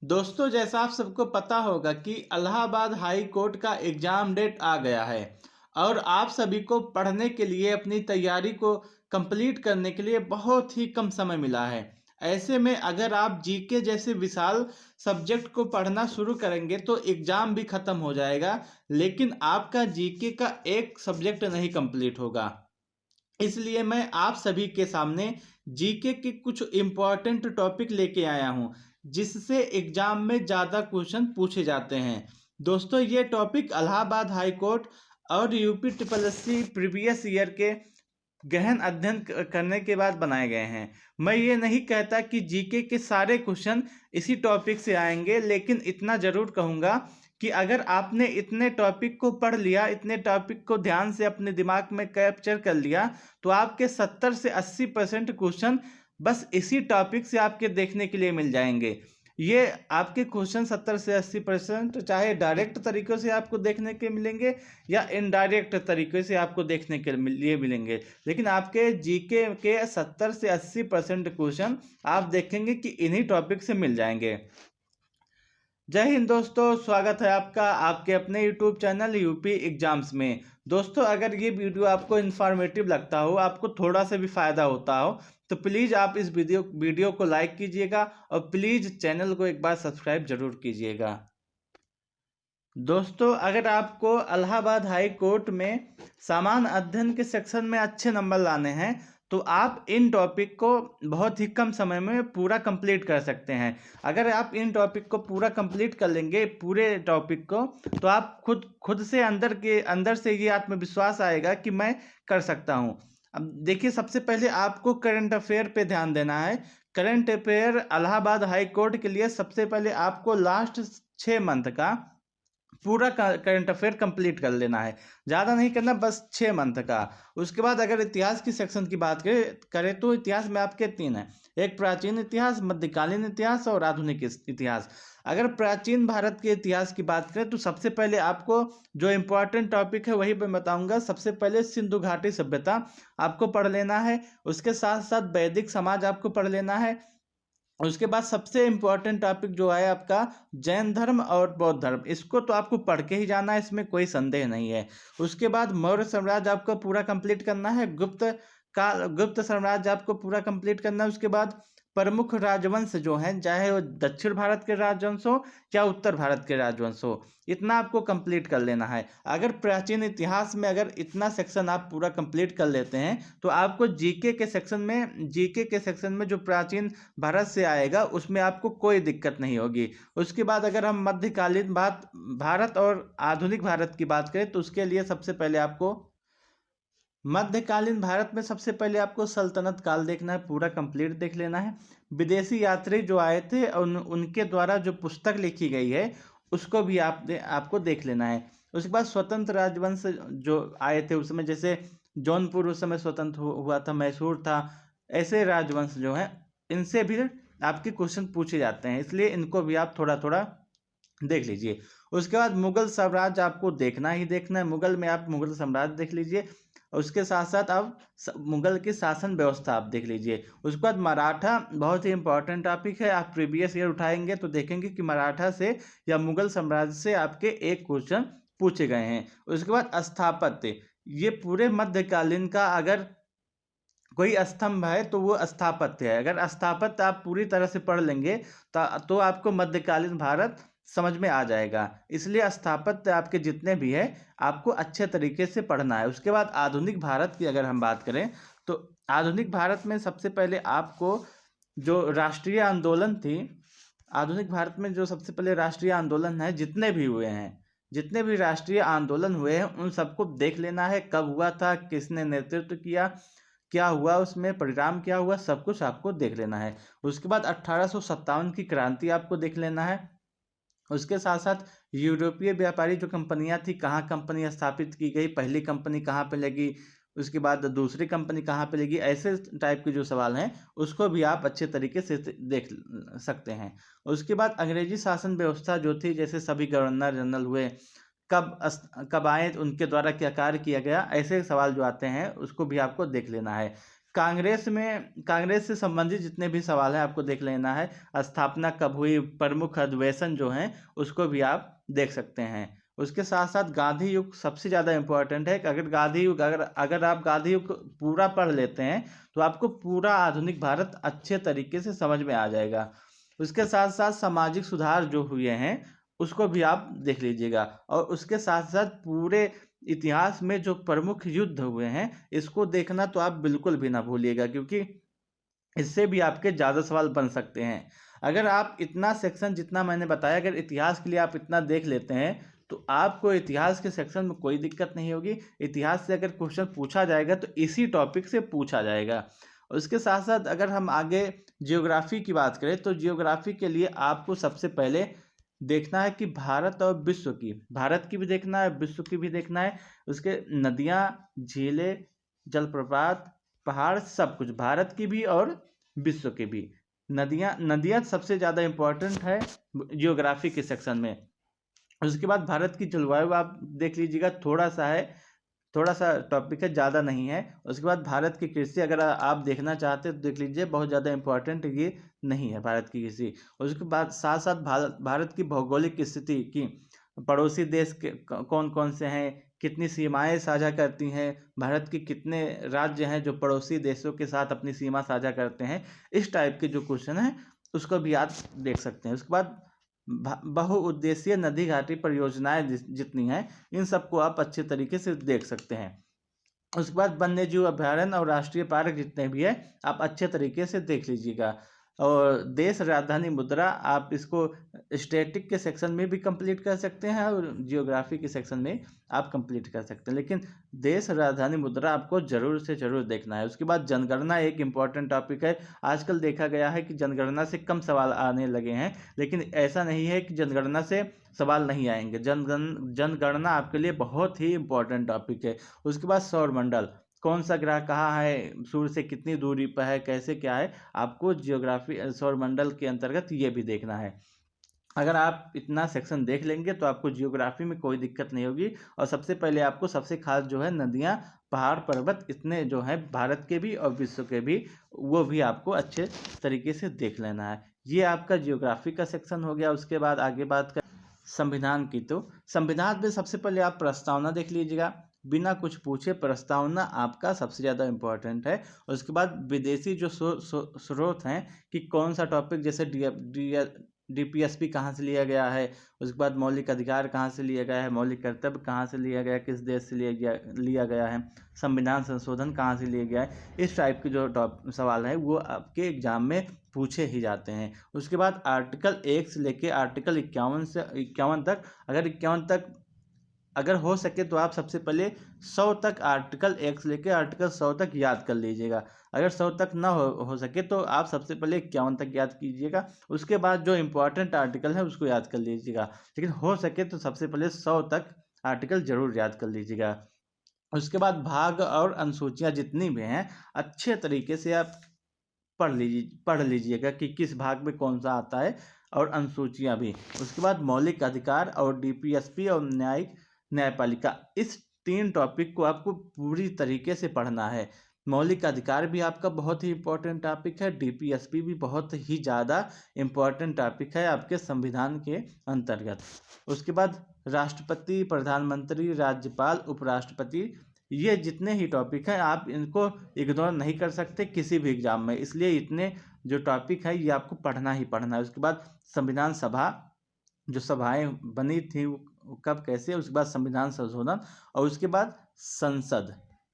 दोस्तों, जैसा आप सबको पता होगा कि इलाहाबाद हाई कोर्ट का एग्ज़ाम डेट आ गया है और आप सभी को पढ़ने के लिए अपनी तैयारी को कंप्लीट करने के लिए बहुत ही कम समय मिला है। ऐसे में अगर आप जीके जैसे विशाल सब्जेक्ट को पढ़ना शुरू करेंगे तो एग्ज़ाम भी ख़त्म हो जाएगा, लेकिन आपका जीके का एक सब्जेक्ट नहीं कंप्लीट होगा। इसलिए मैं आप सभी के सामने जीके के कुछ इम्पोर्टेंट टॉपिक लेके आया हूँ, जिससे एग्जाम में ज़्यादा क्वेश्चन पूछे जाते हैं। दोस्तों, ये टॉपिक इलाहाबाद हाई कोर्ट और UP triple SC previous year के गहन अध्ययन करने के बाद बनाए गए हैं। मैं ये नहीं कहता कि जीके के सारे क्वेश्चन इसी टॉपिक से आएंगे, लेकिन इतना ज़रूर कहूँगा कि अगर आपने इतने टॉपिक को पढ़ लिया, इतने टॉपिक को ध्यान से अपने दिमाग में कैप्चर कर लिया, तो आपके 70 से 80% क्वेश्चन बस इसी टॉपिक से आपके देखने के लिए मिल जाएंगे। ये आपके क्वेश्चन 70 से 80% चाहे डायरेक्ट तरीक़ों से आपको देखने के मिलेंगे या इनडायरेक्ट तरीके से आपको देखने के लिए मिलेंगे, लेकिन आपके जीके के 70 से 80% क्वेश्चन आप देखेंगे कि इन्हीं टॉपिक से मिल जाएंगे। जय हिंद दोस्तों, स्वागत है आपका आपके अपने यूट्यूब चैनल यूपी एग्जाम्स में। दोस्तों, अगर ये वीडियो आपको इन्फॉर्मेटिव लगता हो, आपको थोड़ा सा भी फ़ायदा होता हो, तो प्लीज़ आप इस वीडियो को लाइक कीजिएगा और प्लीज़ चैनल को एक बार सब्सक्राइब जरूर कीजिएगा। दोस्तों, अगर आपको इलाहाबाद हाई कोर्ट में सामान्य अध्ययन के सेक्शन में अच्छे नंबर लाने हैं, तो आप इन टॉपिक को बहुत ही कम समय में पूरा कंप्लीट कर सकते हैं। अगर आप इन टॉपिक को पूरा कंप्लीट कर लेंगे, पूरे टॉपिक को, तो आप खुद से अंदर से ये आत्मविश्वास आएगा कि मैं कर सकता हूँ। अब देखिए, सबसे पहले आपको करंट अफेयर पे ध्यान देना है। Current affair Allahabad high court के लिए सबसे पहले आपको लास्ट 6 मंथ का पूरा करंट अफेयर कंप्लीट कर लेना है। ज़्यादा नहीं करना, बस 6 मंथ का। उसके बाद अगर इतिहास की सेक्शन की बात करें तो इतिहास में आपके 3 हैं। एक प्राचीन इतिहास, मध्यकालीन इतिहास और आधुनिक इतिहास। अगर प्राचीन भारत के इतिहास की बात करें तो सबसे पहले आपको जो इम्पोर्टेंट टॉपिक है वही मैं बताऊंगा। सबसे पहले सिंधु घाटी सभ्यता आपको पढ़ लेना है। उसके साथ साथ वैदिक समाज आपको पढ़ लेना है। उसके बाद सबसे इम्पोर्टेंट टॉपिक जो है आपका जैन धर्म और बौद्ध धर्म, इसको तो आपको पढ़ के ही जाना है, इसमें कोई संदेह नहीं है। उसके बाद मौर्य साम्राज्य आपको पूरा कंप्लीट करना है। गुप्त साम्राज्य आपको पूरा कंप्लीट करना है। उसके बाद प्रमुख राजवंश जो हैं, चाहे वो दक्षिण भारत के राजवंश हो या उत्तर भारत के राजवंश हो, इतना आपको कंप्लीट कर लेना है। अगर प्राचीन इतिहास में अगर इतना सेक्शन आप पूरा कंप्लीट कर लेते हैं, तो आपको जीके के सेक्शन में जो प्राचीन भारत से आएगा उसमें आपको कोई दिक्कत नहीं होगी। उसके बाद अगर हम मध्यकालीन भारत और आधुनिक भारत की बात करें तो उसके लिए सबसे पहले आपको मध्यकालीन भारत में सबसे पहले आपको सल्तनत काल देखना है, पूरा कंप्लीट देख लेना है। विदेशी यात्री जो आए थे उनके द्वारा जो पुस्तक लिखी गई है उसको भी आपको देख लेना है। उसके बाद स्वतंत्र राजवंश जो आए थे उस समय, जैसे जौनपुर उस समय स्वतंत्र हुआ था, मैसूर था, ऐसे राजवंश जो हैं इनसे भी आपके क्वेश्चन पूछे जाते हैं, इसलिए इनको भी आप थोड़ा थोड़ा देख लीजिए। उसके बाद मुगल साम्राज्य आपको देखना ही देखना है। मुगल में आप मुगल साम्राज्य देख लीजिए। उसके साथ साथ आप मुगल की शासन व्यवस्था आप देख लीजिए। उसके बाद मराठा बहुत ही इंपॉर्टेंट टॉपिक है। आप प्रीवियस ईयर उठाएंगे तो देखेंगे कि मराठा से या मुगल साम्राज्य से आपके एक क्वेश्चन पूछे गए हैं। उसके बाद स्थापत्य, ये पूरे मध्यकालीन का अगर कोई स्तंभ है तो वो स्थापत्य है। अगर स्थापत्य आप पूरी तरह से पढ़ लेंगे तो आपको मध्यकालीन भारत समझ में आ जाएगा। इसलिए स्थापत्य आपके जितने भी है आपको अच्छे तरीके से पढ़ना है। उसके बाद आधुनिक भारत की अगर हम बात करें तो आधुनिक भारत में सबसे पहले आपको जो राष्ट्रीय आंदोलन थी, आधुनिक भारत में जो सबसे पहले राष्ट्रीय आंदोलन है, जितने भी राष्ट्रीय आंदोलन हुए हैं उन सबको देख लेना है। कब हुआ था, किसने नेतृत्व किया, क्या हुआ, उसमें परिणाम क्या हुआ, सब कुछ आपको देख लेना है। उसके बाद 1857 की क्रांति आपको देख लेना है। उसके साथ साथ यूरोपीय व्यापारी जो कंपनियां थी, कहाँ कंपनी स्थापित की गई, पहली कंपनी कहाँ पे लगी, उसके बाद दूसरी कंपनी कहाँ पे लगी, ऐसे टाइप के जो सवाल हैं उसको भी आप अच्छे तरीके से देख सकते हैं। उसके बाद अंग्रेजी शासन व्यवस्था जो थी, जैसे सभी गवर्नर जनरल हुए, कब आए, उनके द्वारा क्या कार्य किया गया, ऐसे सवाल जो आते हैं उसको भी आपको देख लेना है। कांग्रेस से संबंधित जितने भी सवाल हैं आपको देख लेना है। स्थापना कब हुई, प्रमुख अधिवेशन जो हैं उसको भी आप देख सकते हैं। उसके साथ साथ गांधी युग सबसे ज़्यादा इम्पोर्टेंट है कि अगर आप गांधी युग पूरा पढ़ लेते हैं तो आपको पूरा आधुनिक भारत अच्छे तरीके से समझ में आ जाएगा। उसके साथ साथ सामाजिक सुधार जो हुए हैं उसको भी आप देख लीजिएगा, और उसके साथ साथ पूरे इतिहास में जो प्रमुख युद्ध हुए हैं इसको देखना तो आप बिल्कुल भी ना भूलिएगा, क्योंकि इससे भी आपके ज़्यादा सवाल बन सकते हैं। अगर आप इतना सेक्शन जितना मैंने बताया, अगर इतिहास के लिए आप इतना देख लेते हैं तो आपको इतिहास के सेक्शन में कोई दिक्कत नहीं होगी। इतिहास से अगर क्वेश्चन पूछा जाएगा तो इसी टॉपिक से पूछा जाएगा। उसके साथ साथ अगर हम आगे जियोग्राफी की बात करें तो जियोग्राफी के लिए आपको सबसे पहले देखना है कि भारत की भी देखना है, विश्व की भी देखना है। उसके नदियाँ, झीलें, जलप्रपात, पहाड़, सब कुछ भारत की भी और विश्व की भी। नदियाँ सबसे ज़्यादा इम्पोर्टेंट है जियोग्राफी के सेक्शन में। उसके बाद भारत की जलवायु आप देख लीजिएगा, थोड़ा सा टॉपिक है, ज़्यादा नहीं है। उसके बाद भारत की कृषि अगर आप देखना चाहते हैं तो देख लीजिए, बहुत ज़्यादा इम्पोर्टेंट ये नहीं है भारत की कृषि। उसके बाद साथ साथ भारत की भौगोलिक स्थिति की, पड़ोसी देश के कौन कौन से हैं, कितनी सीमाएं साझा करती हैं, भारत के कितने राज्य हैं जो पड़ोसी देशों के साथ अपनी सीमा साझा करते हैं, इस टाइप के जो क्वेश्चन हैं उसको भी आप देख सकते हैं। उसके बाद बहुउद्देशीय नदी घाटी परियोजनाएं जितनी हैं इन सबको आप अच्छे तरीके से देख सकते हैं। उसके बाद वन्य जीव अभ्यारण्य और राष्ट्रीय पार्क जितने भी है आप अच्छे तरीके से देख लीजिएगा। और देश राजधानी मुद्रा आप इसको स्टैटिक के सेक्शन में भी कंप्लीट कर सकते हैं और जियोग्राफी के सेक्शन में आप कंप्लीट कर सकते हैं, लेकिन देश राजधानी मुद्रा आपको जरूर से जरूर देखना है। उसके बाद जनगणना एक इम्पॉर्टेंट टॉपिक है। आजकल देखा गया है कि जनगणना से कम सवाल आने लगे हैं, लेकिन ऐसा नहीं है कि जनगणना से सवाल नहीं आएंगे। जनगणना आपके लिए बहुत ही इम्पोर्टेंट टॉपिक है। उसके बाद सौरमंडल, कौन सा ग्रह कहाँ है, सूर्य से कितनी दूरी पर है, कैसे क्या है, आपको जियोग्राफी सौरमंडल के अंतर्गत ये भी देखना है। अगर आप इतना सेक्शन देख लेंगे तो आपको जियोग्राफी में कोई दिक्कत नहीं होगी। और सबसे पहले आपको सबसे खास जो है नदियाँ, पहाड़, पर्वत, इतने जो है भारत के भी और विश्व के भी, वो भी आपको अच्छे तरीके से देख लेना है। ये आपका जियोग्राफी का सेक्शन हो गया। उसके बाद आगे बात कर संविधान की, तो संविधान में सबसे पहले आप प्रस्तावना देख लीजिएगा, बिना कुछ पूछे प्रस्तावना आपका सबसे ज़्यादा इम्पोर्टेंट है। उसके बाद विदेशी जो स्रोत हैं कि कौन सा टॉपिक, जैसे डीपीएसपी कहाँ से लिया गया है, उसके बाद मौलिक अधिकार कहाँ से लिया गया है, मौलिक कर्तव्य कहाँ से लिया गया है, किस देश से लिया गया है, संविधान संशोधन कहाँ से लिया गया है, इस टाइप के जो सवाल है वो आपके एग्जाम में पूछे ही जाते हैं। उसके बाद आर्टिकल 1 से लेके आर्टिकल 51 तक, अगर हो सके तो आप सबसे पहले 100 तक, आर्टिकल 1 से लेकर आर्टिकल 100 तक याद कर लीजिएगा। अगर 100 तक ना हो सके तो आप सबसे पहले 51 तक याद कीजिएगा। उसके बाद जो इम्पोर्टेंट आर्टिकल है उसको याद कर लीजिएगा, लेकिन हो सके तो सबसे पहले 100 तक आर्टिकल जरूर याद कर लीजिएगा। उसके बाद भाग और अनुसूचियाँ जितनी भी हैं अच्छे तरीके से आप पढ़ लीजिएगा कि किस भाग में कौन सा आता है, और अनुसूचियाँ भी। उसके बाद मौलिक अधिकार और डीपीएसपी और न्यायपालिका, इस 3 टॉपिक को आपको पूरी तरीके से पढ़ना है। मौलिक अधिकार भी आपका बहुत ही इम्पोर्टेंट टॉपिक है, डीपीएसपी भी बहुत ही ज़्यादा इम्पोर्टेंट टॉपिक है आपके संविधान के अंतर्गत। उसके बाद राष्ट्रपति, प्रधानमंत्री, राज्यपाल, उपराष्ट्रपति, ये जितने ही टॉपिक हैं आप इनको इग्नोर नहीं कर सकते किसी भी एग्जाम में, इसलिए इतने जो टॉपिक है ये आपको पढ़ना ही पढ़ना है। उसके बाद संविधान सभा, जो सभाएं बनी थी कब कैसे, उसके बाद संविधान संशोधन, और उसके बाद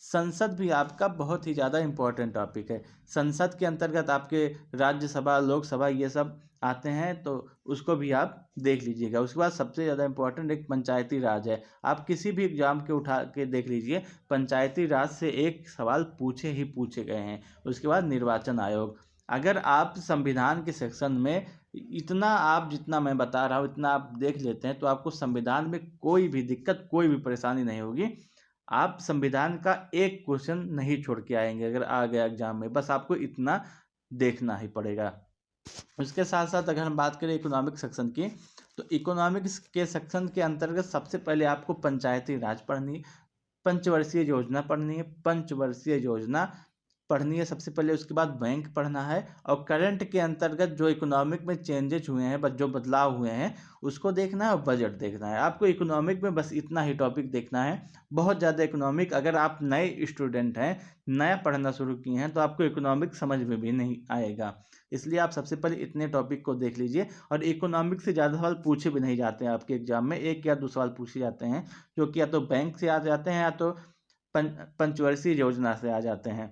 संसद भी आपका बहुत ही ज़्यादा इम्पोर्टेंट टॉपिक है। संसद के अंतर्गत आपके राज्यसभा, लोकसभा, ये सब आते हैं, तो उसको भी आप देख लीजिएगा। उसके बाद सबसे ज़्यादा इम्पोर्टेंट एक पंचायती राज है। आप किसी भी एग्जाम के उठा के देख लीजिए, पंचायती राज से एक सवाल पूछे गए हैं। उसके बाद निर्वाचन आयोग। अगर आप संविधान के सेक्शन में इतना, आप जितना मैं बता रहा हूँ इतना आप देख लेते हैं तो आपको संविधान में कोई भी दिक्कत, कोई भी परेशानी नहीं होगी। आप संविधान का एक क्वेश्चन नहीं छोड़ के आएंगे अगर आ गया एग्जाम में, बस आपको इतना देखना ही पड़ेगा। उसके साथ साथ अगर हम बात करें इकोनॉमिक सेक्शन की, तो इकोनॉमिक्स के सेक्शन के अंतर्गत सबसे पहले आपको पंचायती राज पढ़नी, पंचवर्षीय योजना पढ़नी है। पंचवर्षीय योजना पढ़नी है सबसे पहले, उसके बाद बैंक पढ़ना है, और करंट के अंतर्गत जो इकोनॉमिक में चेंजेज हुए हैं, जो बदलाव हुए हैं उसको देखना है, और बजट देखना है। आपको इकोनॉमिक में बस इतना ही टॉपिक देखना है। बहुत ज़्यादा इकोनॉमिक, अगर आप नए स्टूडेंट हैं, नया पढ़ना शुरू किए हैं, तो आपको इकोनॉमिक समझ में भी नहीं आएगा। इसलिए आप सबसे पहले इतने टॉपिक को देख लीजिए। और इकोनॉमिक से ज़्यादा सवाल पूछे भी नहीं जाते हैं आपके एग्जाम में, 1 या 2 सवाल पूछे जाते हैं, जो कि या तो बैंक से आ जाते हैं या तो पंचवर्षीय योजना से आ जाते हैं।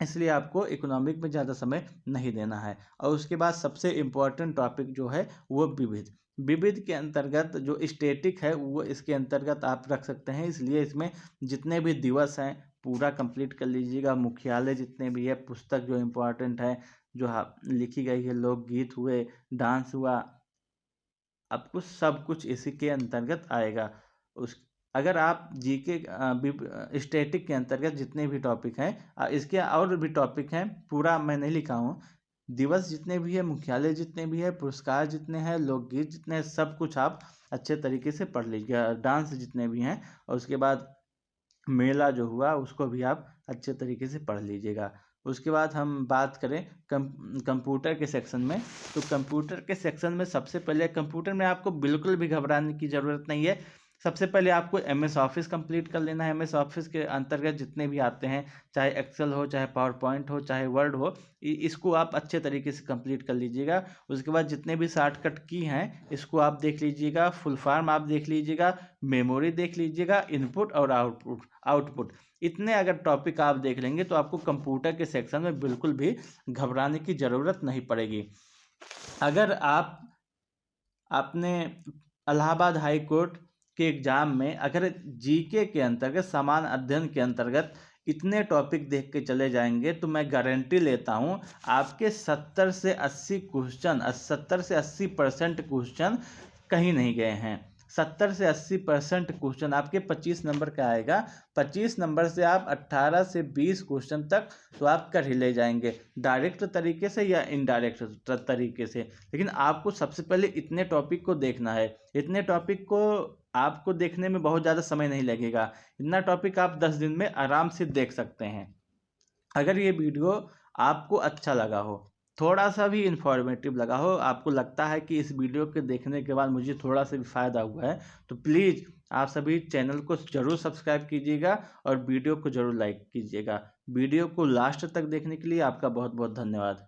इसलिए आपको इकोनॉमिक में ज़्यादा समय नहीं देना है। और उसके बाद सबसे इम्पोर्टेंट टॉपिक जो है वो विविध। विविध के अंतर्गत जो स्टैटिक है वो इसके अंतर्गत आप रख सकते हैं, इसलिए इसमें जितने भी दिवस हैं पूरा कंप्लीट कर लीजिएगा। मुख्यालय जितने भी है, पुस्तक जो इम्पोर्टेंट है, जो लिखी गई है, लोकगीत हुए, डांस हुआ, आपको सब कुछ इसी के अंतर्गत आएगा। उस अगर आप जीके स्टैटिक के अंतर्गत जितने भी टॉपिक हैं, इसके और भी टॉपिक हैं, पूरा मैं नहीं लिखा हूँ। दिवस जितने भी है, मुख्यालय जितने भी है, पुरस्कार जितने हैं, लोकगीत जितने हैं, सब कुछ आप अच्छे तरीके से पढ़ लीजिएगा। डांस जितने भी हैं, और उसके बाद मेला जो हुआ उसको भी आप अच्छे तरीके से पढ़ लीजिएगा। उसके बाद हम बात करें कंप्यूटर के सेक्शन में, तो कंप्यूटर के सेक्शन में सबसे पहले, कंप्यूटर में आपको बिल्कुल भी घबराने की ज़रूरत नहीं है। सबसे पहले आपको MS ऑफिस कंप्लीट कर लेना है। MS ऑफिस के अंतर्गत जितने भी आते हैं, चाहे एक्सेल हो, चाहे पावर पॉइंट हो, चाहे वर्ड हो, इसको आप अच्छे तरीके से कंप्लीट कर लीजिएगा। उसके बाद जितने भी शॉर्टकट की हैं इसको आप देख लीजिएगा, फुल फॉर्म आप देख लीजिएगा, मेमोरी देख लीजिएगा, इनपुट और आउटपुट। इतने अगर टॉपिक आप देख लेंगे तो आपको कंप्यूटर के सेक्शन में बिल्कुल भी घबराने की ज़रूरत नहीं पड़ेगी। अगर आपने इलाहाबाद हाई कोर्ट के एग्ज़ाम में अगर जीके के अंतर्गत, सामान्य अध्ययन के अंतर्गत इतने टॉपिक देख के चले जाएंगे, तो मैं गारंटी लेता हूँ आपके 70 से 80 क्वेश्चन, 70 से 80% क्वेश्चन कहीं नहीं गए हैं। 70 से 80% क्वेश्चन आपके 25 नंबर का आएगा। 25 नंबर से आप 18 से 20 क्वेश्चन तक तो आप कर ही ले जाएंगे, डायरेक्ट तरीके से या इनडायरेक्ट तरीके से। लेकिन आपको सबसे पहले इतने टॉपिक को देखना है। इतने टॉपिक को आपको देखने में बहुत ज़्यादा समय नहीं लगेगा। इतना टॉपिक आप 10 दिन में आराम से देख सकते हैं। अगर ये वीडियो आपको अच्छा लगा हो, थोड़ा सा भी इंफॉर्मेटिव लगा हो, आपको लगता है कि इस वीडियो के देखने के बाद मुझे थोड़ा सा भी फ़ायदा हुआ है, तो प्लीज़ आप सभी चैनल को ज़रूर सब्सक्राइब कीजिएगा और वीडियो को ज़रूर लाइक कीजिएगा। वीडियो को लास्ट तक देखने के लिए आपका बहुत बहुत धन्यवाद।